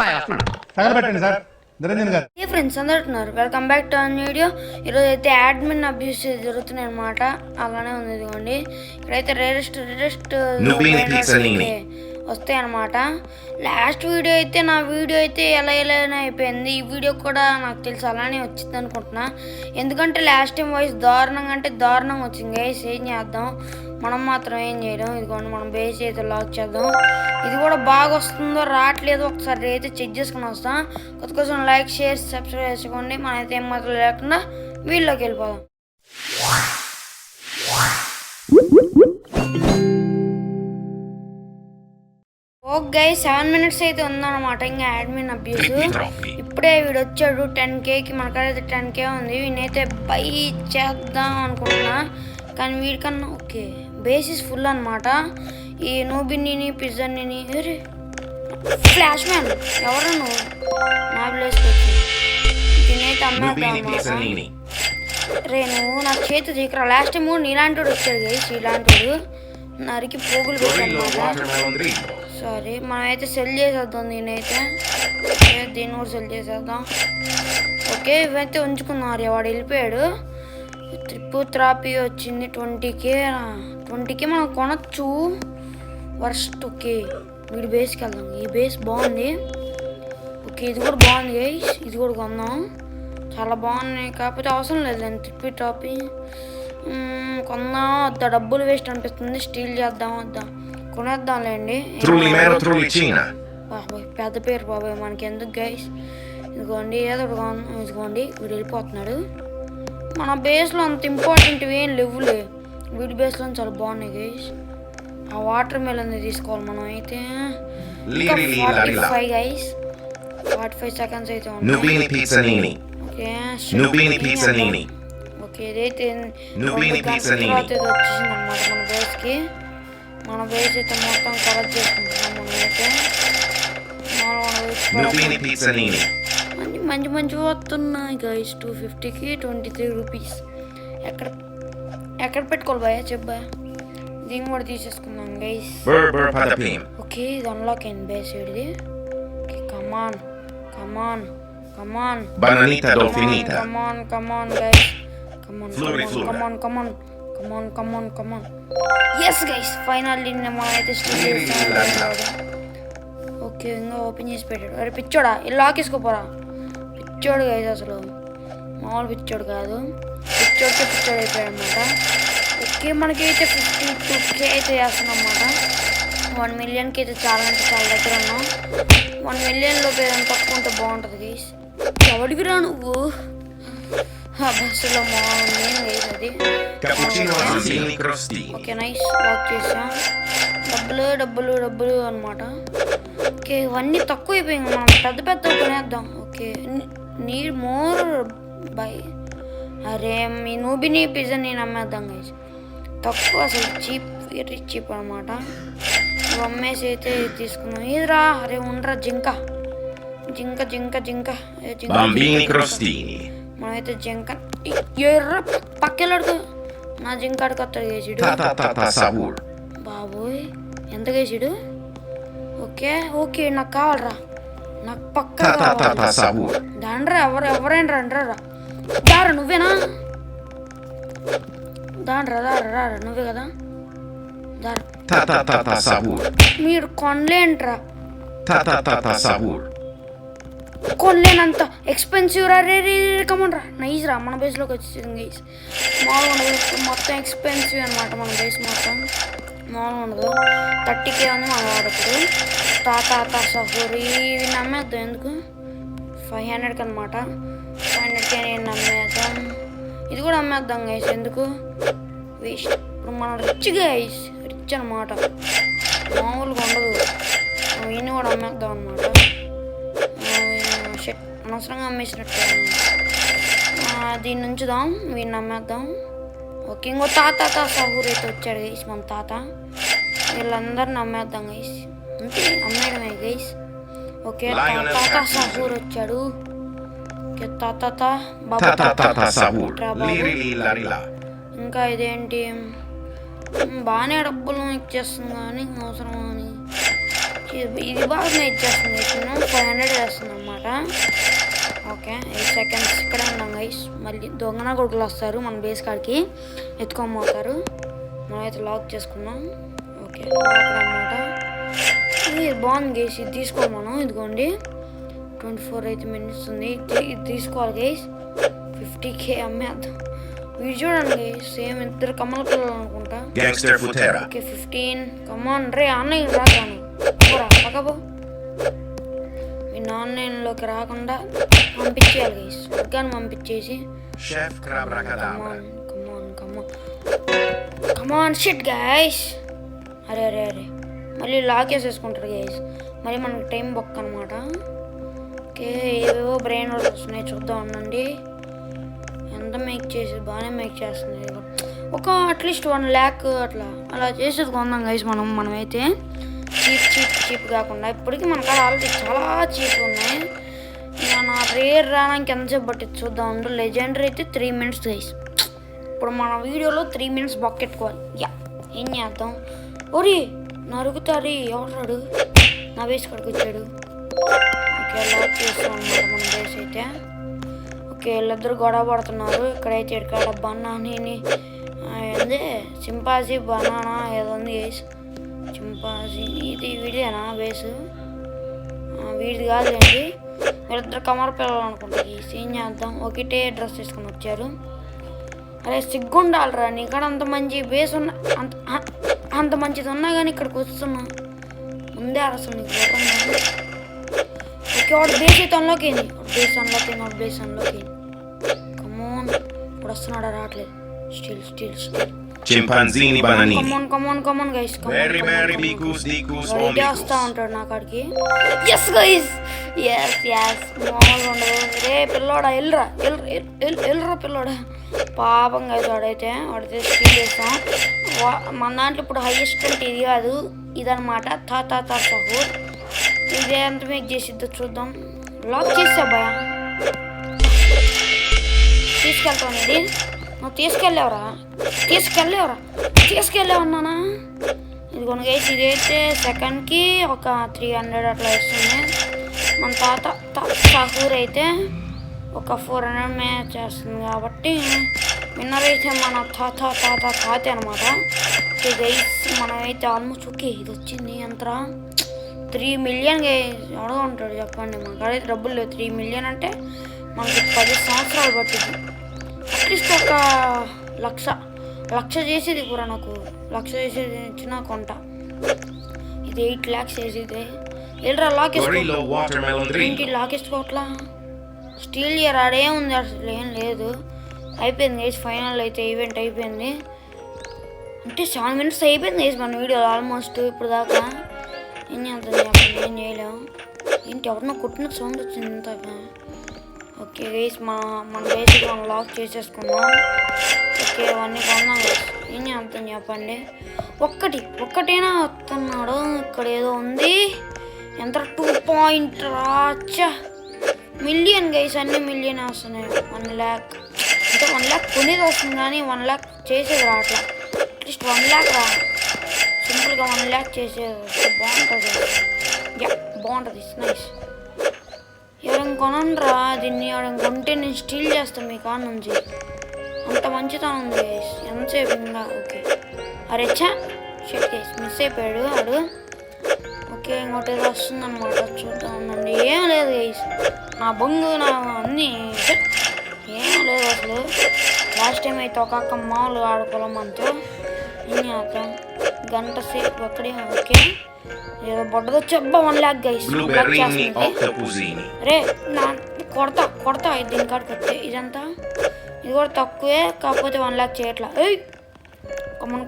తగలబెట్టండి sir Niranjan garu. Hey friends అందరున్నారు, welcome back to our video. ఈరోజు అయితే అడ్మిన్ అబ్యూస్ జరుగుతున్నాయి అనమాట. అలానే ఉంది ఇదిగోండి. ఇక్కడైతే రేరెస్ట్ వస్తాయి అనమాట. లాస్ట్ వీడియో అయితే నా వీడియో అయితే ఎలానే అయిపోయింది. ఈ వీడియో కూడా నాకు తెలిసి అలానే వచ్చింది అనుకుంటున్నా. ఎందుకంటే లాస్ట్ టైం వాయిస్ దారుణంగా అంటే దారుణంగా వచ్చింది గైస్. ఏం చేద్దాం, మనం మాత్రం ఏం చేయడం. ఇదిగోండి మనం బేస్ అయితే లాక్ చేద్దాం. ఇది కూడా బాగా వస్తుందో రావట్లేదో ఒకసారి అయితే చెక్ చేసుకుని వస్తాం. కొత్త కోసం లైక్ షేర్ సబ్స్క్రైబ్ చేసుకోండి. మనమైతే ఏం మాత్రం లేకుండా వీళ్ళలోకి వెళ్ళిపోదాం. ఓకే 7 minutes అయితే ఉందన్నమాట ఇంకా అడ్మిన్ అబ్యూస్. ఇప్పుడే వీడు వచ్చాడు 10Kకి. మనకైతే 10K ఉంది. వీనైతే బై చేద్దాం అనుకుంటున్నా, కానీ వీడికన్నా ఓకే బేసిస్ ఫుల్ అనమాట. ఈ నూబిని పిజ్జాని ఫ్లాష్ మ్యాన్ ఎవరు నువ్వు నా ప్లేస్కి వచ్చి దీనైతే అమ్మేద్దాం అనమాట. రే నువ్వు నాకు చేతి దిగరా. లాస్ట్ టైం నీలాంటి వాడు వచ్చాడు గైస్. ఇలాంటి వాడు నరికి పోగులు పెట్టాను. సారీ మనమైతే సెల్ చేసేద్దాం దీనైతే. దీన్ని కూడా సెల్ చేసేద్దాం. ఓకే ఇవైతే ఉంచుకున్నారు. వాడు వెళ్ళిపోయాడు. త్రాపి వచ్చింది 20K మనం కొనచ్చు వర్స్ట్. ఓకే వీడి బేస్కి వెళ్దాం. ఈ బేస్ బాగుంది. ఓకే ఇది కూడా బాగుంది గైస్. ఇది కూడా కొందాం. చాలా బాగున్నాయి, కాకపోతే అవసరం లేదు. టాపి కొందాం. వద్దా, డబ్బులు వేస్ట్ అనిపిస్తుంది. స్టీల్ చేద్దాం వద్దా, కొనేద్దాంలేండి. బాబాయ్ పెద్ద పేరు బాబాయ్ మనకి ఎందుకు గైస్. ఇదిగోండి ఏదో ఇదిగోండి వీడు వెళ్ళిపోతున్నాడు. మన బేస్లో అంత ఇంపార్టెంట్ ఏం లేవులే. వీడి బేస్లో చాలా బాగున్నాయి గైస్. ఆ వాటర్ మెలన్ తీసుకోవాలి మనం అయితే. 45 గైస్, 45 seconds అయితే ఉంది. ఓకే ఇదైతే వచ్చేసింది అనమాట మన బేస్కి. మన బేస్ అయితే మొత్తం కవర్ చేసుకుంటున్నాం మనమైతే. మంచి వస్తున్నాయి గైస్. 250కి 23 రూపీస్. ఎక్కడ పెట్టుకోవాలి భయ చెప్పా. దీన్ని కూడా తీసేసుకుందాం గైస్. ఓకే ఇది అన్లాక్ అయింది బేస్ ఇది. కమాన్ కమాన్ కమాన్ కమాన్ కమాన్ గైస్. కమాన్ కమాన్ కమాన్ కమాన్ కమాన్. ఎస్ గైస్ ఫైనల్లీ మనమైతే స్టిల్ చేస్తాం. ఓకే ఇంకా ఓపెన్ చేసి పెట్టాడు. అరే పిచ్చోడా ఇలా లాక్ వేసుకోపోరా. పిచ్చోడు గైస్, అసలు మామూలు పిచ్చోడు కాదు. పిచ్చోడు అయిపోయాడు అనమాట. ఓకే మనకైతే 52K అయితే చేస్తున్నాం అన్నమాట. 1 millionకి అయితే చాలా అంటే చాలా దగ్గర ఉన్నాం. 1 million లోపు ఏదైనా తక్కువ ఉంటే బాగుంటుంది గైస్. ఎవడికి రా నువ్వు బస్సులో నేను గైస్ అది. ఓకే నైస్ లాక్ చేసాం. డబ్బులు అనమాట. ఓకే ఇవన్నీ తక్కువ అయిపోయింది. మనం పెద్ద కొనేద్దాం. Okay need more by. అరే మీ నూబిని పిజ్జా నేను అమ్మేద్దాం గైస్. తక్కువ అసలు చీప్, వెరీ చీప్ అనమాట. అమ్మేసి అయితే తీసుకున్నాం. ఇదిరా అరే ఉండరా జింక మనమైతే జింక ఎర్ర పక్కెళ్ళాడు. నా జింక అడుకొస్తాడు గేసాడు. బాబోయ్ ఎంత గేసాడు. ఓకే నాకు కావాలరా, నాకు పక్కా కావాలి. దాండ్రా ఎవరైనా రండ్రా. దారా నువ్వేనా? దారా నువ్వే కదా. మీరు కొనలేంట్రా. కొనలేనంత ఎక్స్పెన్సివ్ రా. రే కమన్ రా. నైస్ రా మన బేస్లోకి వచ్చేసింది గైస్. మామూలుగా ఉండదు, మొత్తం ఎక్స్పెన్సివ్ అనమాట మన బేస్ మొత్తం. మామూలుగా ఉండదు. 30K ఉంది మన వాడప్పుడు. తాత సఫూరి ఇవి నమ్మేద్దాం. ఎందుకు 500కి అనమాట. 500K నేను నమ్మేద్దాం. ఇది కూడా అమ్మేద్దాం గైస్. ఎందుకు వేస్ట్. ఇప్పుడు మనం రిచ్ గైస్, రిచ్ అనమాట. మామూలుగా ఉండదు. ఇన్ని కూడా అమ్మేద్దాం అనమాట. అనవసరంగా అమ్మేసినట్టు. దీన్ని ఉంచుదాం, వీడిని అమ్మేద్దాం. ఓకే ఇంకో తాత సహూర్ అయితే వచ్చాడు గైస్. మన తాత వీళ్ళందరిని అమ్మేద్దాం గైస్. అంతే అమ్మేయడమే గైస్. ఓకే తాత సహూర్ వచ్చాడు. ఓకే తాత ఇంకా ఇదేంటి బాగానే డబ్బులు ఇచ్చేస్తుంది కానీ అవసరం అని ఇది బాగానే ఇచ్చేస్తుంది నేను 500 వేస్తుంది అనమాట. ఓకే 8 సెకండ్స్ ఇక్కడే ఉన్నాం గైస్. మళ్ళీ దొంగన కొడుకులు వస్తారు మన బేస్ కాడికి ఎత్తుకోమోతారు. మనమైతే లాక్ చేసుకున్నాం. ఓకే అనమాట. ఇది బాగుంది గైస్. ఇది తీసుకోవాలి మనం. ఇదిగోండి 24 minutes ఉంది. ఇది తీసుకోవాలి గైస్. 50k అమ్మేద్దాం. వీడు చూడండి గైస్ సేమ్ ఇద్దరు కమ్మల పిల్లలు అనుకుంటా. ఓకే 15 కమాన్ రే ఆన్లైన్ రాగాను పక్కబో. మీ ఆన్లైన్లోకి రాకుండా పంపించేయాలి గైస్. వర్గాన్ని పంపించేసి కమాన్ షిట్ గైస్. అరే అరే అరే మళ్ళీ లాక్ వేసేసుకుంటారు గైస్. మళ్ళీ మనకి టైం బొక్క అనమాట. ఓకే ఏవేవో బ్రెయిన్ వర్క్ వస్తున్నాయి చూద్దాం ఉండండి. ఎంత మేక్ చేసి బాగానే మేక్ చేస్తుంది. ఒక అట్లీస్ట్ 1 lakh అలా చేసేది కొందాం గైస్ మనమైతే. చీప్ కాకుండా ఇప్పటికీ మన కాడ ఆల్రెడీ చాలా చీప్ ఉన్నాయి. ఇక నా రేర్ రావడానికి ఎంతసేపు పట్టింది చూద్దాం ఉండు. లెజెండరీ అయితే 3 minutes గైస్. ఇప్పుడు మన వీడియోలో 3 minutes బొక్కెట్టుకోవాలి. ఏం చేద్దాం. ఓరి నరుగుతారు ఎవరాడు నా బేస్ కాడికి వచ్చాడు. ఓకే లాక్ చేస్తాం అన్నమాట మన బేస్ అయితే. ఓకే వీళ్ళిద్దరు గొడవ పడుతున్నారు. ఇక్కడైతే ఇక్కడ బనానీ ఏంది చింపాజీ బనానా ఏదో ఉంది గైస్. చింపాజీ ఇది వీడిదేనా బేసు? వీడిది కాదులేండి. వీళ్ళిద్దరు కమర పిల్లలు అనుకుంటా గైస్. ఏం చేద్దాం. ఒకటే డ్రెస్ వేసుకొని వచ్చారు. అరే సిగ్గుండాలరా నీకాడ అంత మంచి బేస్ ఉన్న అంత మంచిది ఉన్నా కానీ ఇక్కడికి వస్తున్నా ముందే అరసలు నీకు. ఓకే వాడు బేస్ అయితే అన్లోకి అయింది. బేస్ అన్లోకి కమోన్ ఇప్పుడు వస్తున్నాడా రావట్లేదు. Still Chimpanzini bananini. Come on guys. Very ఇదే వస్తా ఉంటాడు నా కాడికి. Yes guys. Yes. మామూలుగా ఉండదు. రే పిల్లోడా ఎల్లురా పిల్లోడా. పాపం guys వాడైతే స్టీల్ చేస్తాం. మన దాంట్లో ఇప్పుడు హైయెస్ట్ అంటే ఇది కాదు ఇదనమాట. తా సహూర్. ఇదే ఎంత మేక్ చేసిద్దో చూద్దాం. లాక్ చేసా భయ తీసుకెళ్తాను. ఇది నువ్వు తీసుకెళ్ళావన్నానా. ఇదిగోండి గైస్ ఇదైతే సెకండ్కి ఒక 300 అట్లా వస్తుంది. మన తాత సహూర్ అయితే ఒక 400 మేక్ చేస్తుంది కాబట్టి విన్నర్ అయితే మన తాత అనమాట. ఓకే గైస్ మనమైతే ఆల్మోస్ట్ ఓకే ఇది వచ్చింది ఎంతరా 3 million గైస్. ఎవడో ఉంటాడు చెప్పండి. మనకైతే డబ్బులు లేవు. 3 million అంటే మనకి 10 సంవత్సరాలు పట్టింది. అట్లీస్ట్ ఒక లక్ష చేసేది కూడా నాకు. లక్ష చేసేది ఇచ్చిన కొంట. ఇది 8 lakhs చేసేది. వెళ్ళరా లాక్ వేసుకోవట్లా. స్టీల్ ఇయర్ ఆడే ఉంది అసలు ఏం లేదు. అయిపోయింది గైస్. ఫైనల్ అయితే ఈవెంట్ అయిపోయింది. అంటే 7 minutes అయిపోయింది గైస్ మన వీడియో ఆల్మోస్ట్ ఇప్పుడు దాకా. ఏం చేద్దాం ఏం చేయలేము. ఏంటి ఎవరినో కుట్టిన సౌండ్ వచ్చింది ఇంతగా. ఓకే గైస్ మన బేసిక్ మనం లాక్ చేసేసుకున్నాం. ఓకే అవన్నీ కొన్నాం గైస్. ఏం చేద్దాం చెప్పండి. ఒక్కటైనా వస్తున్నాడు. ఇక్కడ ఏదో ఉంది ఎంత 2 million గైస్. అన్ని మిలియన్ వస్తున్నాయి. 1 lakh అంటే 1 lakh కొనేది వస్తుంది కానీ 1 lakh చేసేది రావట్లా. అట్లీస్ట్ 1 lakh రా సింపుల్గా 1 lakh చేసేది బాగుంటుంది. నైస్. ఎవరైనా కొనండ్రా దీన్ని. ఎవరైనా కొంటే నేను స్టీల్ చేస్తాను మీ కాడ నుంచి. అంత మంచితనం ఉంది గైస్. ఎంతసేపు ఇంకా. ఓకే అరే షెట్ గైస్ మిస్ అయిపోయాడు వాడు. ఓకే ఇంకోటి ఏదో వస్తుంది అనమాట చూద్దాం ఉండండి. ఏం లేదు గైస్ నా బొంగు నా అన్నీ ఏం లేదు అసలు. లాస్ట్ టైం అయితే ఒక అక్క మామూలుగా ఆడుకోలేం మనతో. ఏం చేద్దాం గంట సేపు అక్కడే. ఓకే ఏదో బొడ్డదో చెప్ప 1 lakh గైస్. రే నా కొడతా దీని కాడికి వస్తే ఇదంతా. ఇది కూడా తక్కువే కాకపోతే 1 lakh చేయట్లా. కమన్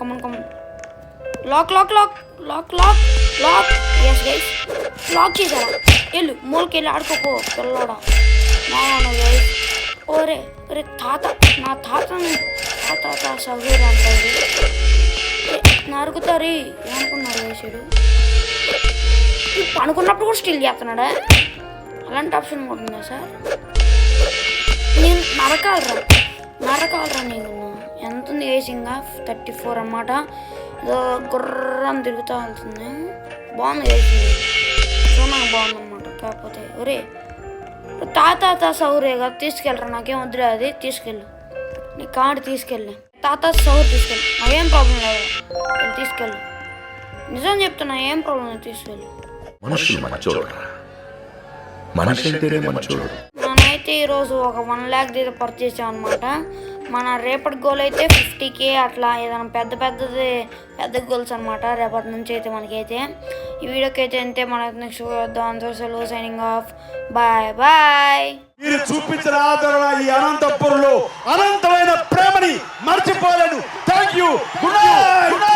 లాక్ ఎస్ గైస్ లాక్ చేసారా. వెళ్ళు మూలకెళ్ళి ఆడుకోపో పిల్లోడా. గైస్ ఓరే తాత నా తాతని సహూర్ అంటారు. నరుకుతారు ఏమనుకున్నారు వేసాడు. అనుకున్నప్పుడు కూడా స్టిల్ చేస్తున్నాడా. అలాంటి ఆప్షన్ కూడా ఉందా సార్. నేను నరకాలరా నేను. ఎంత ఉంది వేసింగా 34 అన్నమాట. ఏదో గుర్రం తిరుగుతూ వెళ్తుంది. బాగుంది వేసింది. బాగుందన్నమాట. కాకపోతే ఒరే తాత సౌరేగా తీసుకెళ్ళరా, నాకేం వద్దులే, అది తీసుకెళ్ళు, నీ కార్డు తీసుకెళ్ళి తాత సౌర్ తీసుకెళ్ళి, నాకేం ప్రాబ్లం లేదు, తీసుకెళ్ళు, నిజం చెప్తున్నా, ఏం ప్రాబ్లం లేదు, తీసుకెళ్ళి. మనుషులు మంచోడు, మనిషి అంటేనే మంచోడు. మనమైతే ఈరోజు ఒక 1 lakh దగ్గర పర్చేస్ చేసాం అనమాట. మన రేపటి గోల్ అయితే 50K అట్లా ఏదైనా పెద్ద గోల్స్ అనమాట రేపటి నుంచి అయితే మనకైతే. ఈ వీడియోకి అయితే అంతే, మన నెక్స్ట్ దాంతో సెలవు, సైనింగ్ ఆఫ్, బాయ్ బాయ్. మీరు చూపించిన ఆదరణ ఈ అనంతపురంలో అనంతమైన ప్రేమని మర్చిపోలేను. Thank you. Good night.